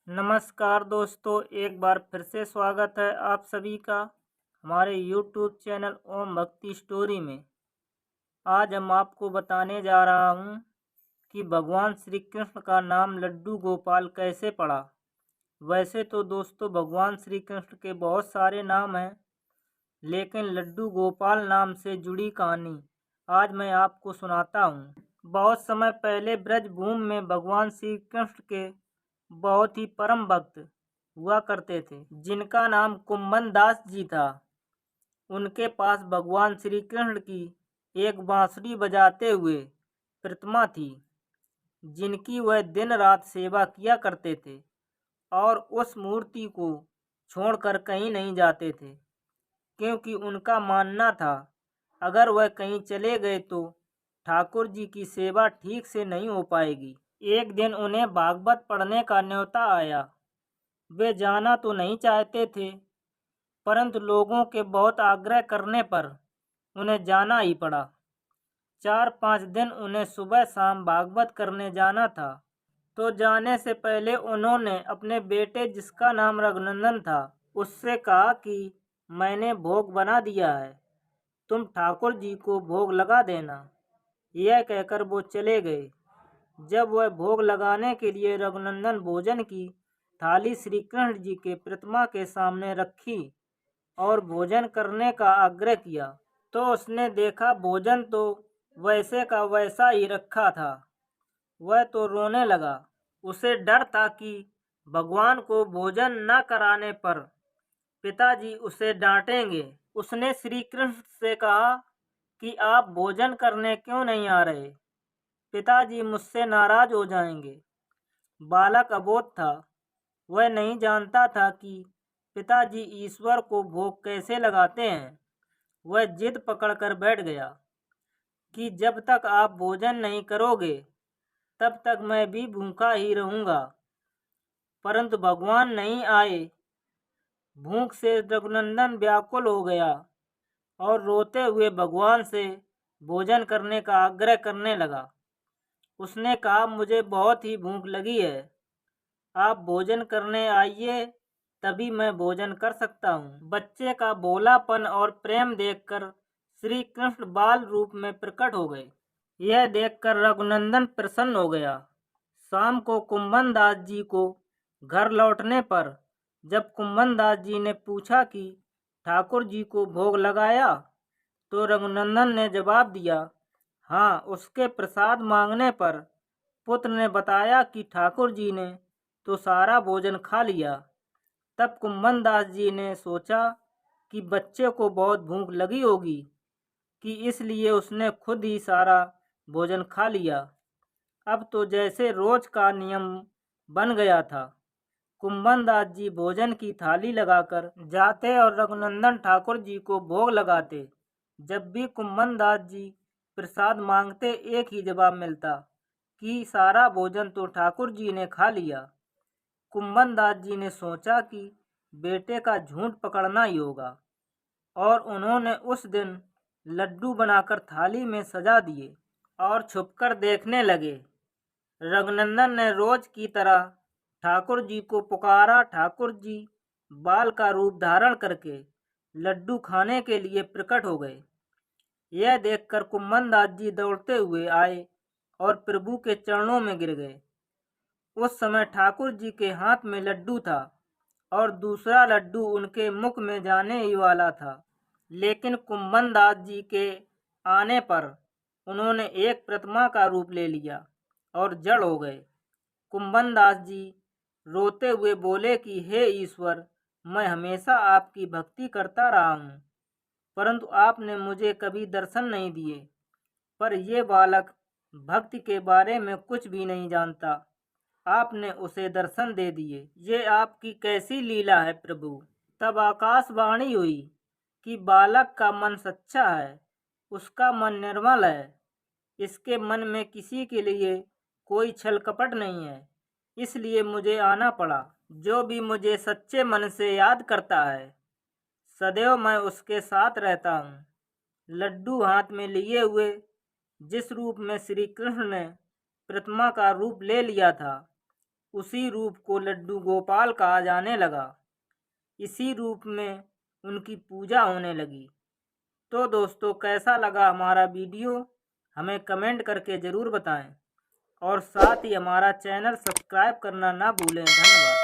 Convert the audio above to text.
नमस्कार दोस्तों, एक बार फिर से स्वागत है आप सभी का हमारे YouTube चैनल ओम भक्ति स्टोरी में। आज हम आपको बताने जा रहा हूँ कि भगवान श्री कृष्ण का नाम लड्डू गोपाल कैसे पड़ा। वैसे तो दोस्तों भगवान श्री कृष्ण के बहुत सारे नाम हैं, लेकिन लड्डू गोपाल नाम से जुड़ी कहानी आज मैं आपको सुनाता हूँ। बहुत समय पहले ब्रजभूमि में भगवान श्री कृष्ण के बहुत ही परम भक्त हुआ करते थे, जिनका नाम कुंभन दास जी था। उनके पास भगवान श्री कृष्ण की एक बांसुरी बजाते हुए प्रतिमा थी, जिनकी वह दिन रात सेवा किया करते थे और उस मूर्ति को छोड़कर कहीं नहीं जाते थे, क्योंकि उनका मानना था अगर वह कहीं चले गए तो ठाकुर जी की सेवा ठीक से नहीं हो पाएगी। एक दिन उन्हें भागवत पढ़ने का न्योता आया। वे जाना तो नहीं चाहते थे, परंतु लोगों के बहुत आग्रह करने पर उन्हें जाना ही पड़ा। 4-5 दिन उन्हें सुबह शाम भागवत करने जाना था। तो जाने से पहले उन्होंने अपने बेटे, जिसका नाम रघुनंदन था, उससे कहा कि मैंने भोग बना दिया है, तुम ठाकुर जी को भोग लगा देना। यह कहकर वो चले गए। जब वह भोग लगाने के लिए रघुनंदन भोजन की थाली श्री कृष्ण जी के प्रतिमा के सामने रखी और भोजन करने का आग्रह किया, तो उसने देखा भोजन तो वैसे का वैसा ही रखा था। वह तो रोने लगा। उसे डर था कि भगवान को भोजन न कराने पर पिताजी उसे डांटेंगे। उसने श्री कृष्ण से कहा कि आप भोजन करने क्यों नहीं आ रहे, पिताजी मुझसे नाराज हो जाएंगे। बालक अबोध था, वह नहीं जानता था कि पिताजी ईश्वर को भोग कैसे लगाते हैं। वह जिद पकड़कर बैठ गया कि जब तक आप भोजन नहीं करोगे तब तक मैं भी भूखा ही रहूंगा। परंतु भगवान नहीं आए। भूख से रघुनंदन व्याकुल हो गया और रोते हुए भगवान से भोजन करने का आग्रह करने लगा। उसने कहा, मुझे बहुत ही भूख लगी है, आप भोजन करने आइए, तभी मैं भोजन कर सकता हूँ। बच्चे का भोलापन और प्रेम देखकर श्री कृष्ण बाल रूप में प्रकट हो गए। यह देखकर रघुनंदन प्रसन्न हो गया। शाम को कुंभन दास जी को घर लौटने पर जब कुंभन दास जी ने पूछा कि ठाकुर जी को भोग लगाया, तो रघुनंदन ने जवाब दिया, हाँ। उसके प्रसाद मांगने पर पुत्र ने बताया कि ठाकुर जी ने तो सारा भोजन खा लिया। तब कुंभन दास जी ने सोचा कि बच्चे को बहुत भूख लगी होगी, कि इसलिए उसने खुद ही सारा भोजन खा लिया। अब तो जैसे रोज का नियम बन गया था, कुंभन दास जी भोजन की थाली लगाकर जाते और रघुनंदन ठाकुर जी को भोग लगाते। जब भी कुंभन दास जी प्रसाद मांगते, एक ही जवाब मिलता कि सारा भोजन तो ठाकुर जी ने खा लिया। कुंभन दास जी ने सोचा कि बेटे का झूठ पकड़ना ही होगा, और उन्होंने उस दिन लड्डू बनाकर थाली में सजा दिए और छुपकर देखने लगे। रघुनंदन ने रोज की तरह ठाकुर जी को पुकारा। ठाकुर जी बाल का रूप धारण करके लड्डू खाने के लिए प्रकट हो गए। यह देखकर कुंभन दास जी दौड़ते हुए आए और प्रभु के चरणों में गिर गए। उस समय ठाकुर जी के हाथ में लड्डू था और दूसरा लड्डू उनके मुख में जाने ही वाला था, लेकिन कुंभन दास जी के आने पर उन्होंने एक प्रतिमा का रूप ले लिया और जड़ हो गए। कुंभन दास जी रोते हुए बोले कि हे ईश्वर, मैं हमेशा आपकी भक्ति करता रहा हूँ, परंतु आपने मुझे कभी दर्शन नहीं दिए। पर यह बालक भक्ति के बारे में कुछ भी नहीं जानता, आपने उसे दर्शन दे दिए। ये आपकी कैसी लीला है प्रभु। तब आकाशवाणी हुई कि बालक का मन सच्चा है, उसका मन निर्मल है, इसके मन में किसी के लिए कोई छल कपट नहीं है, इसलिए मुझे आना पड़ा। जो भी मुझे सच्चे मन से याद करता है, सदैव मैं उसके साथ रहता हूँ। लड्डू हाथ में लिए हुए जिस रूप में श्री कृष्ण ने प्रतिमा का रूप ले लिया था, उसी रूप को लड्डू गोपाल कहा जाने लगा। इसी रूप में उनकी पूजा होने लगी। तो दोस्तों, कैसा लगा हमारा वीडियो हमें कमेंट करके ज़रूर बताएं और साथ ही हमारा चैनल सब्सक्राइब करना ना भूलें। धन्यवाद।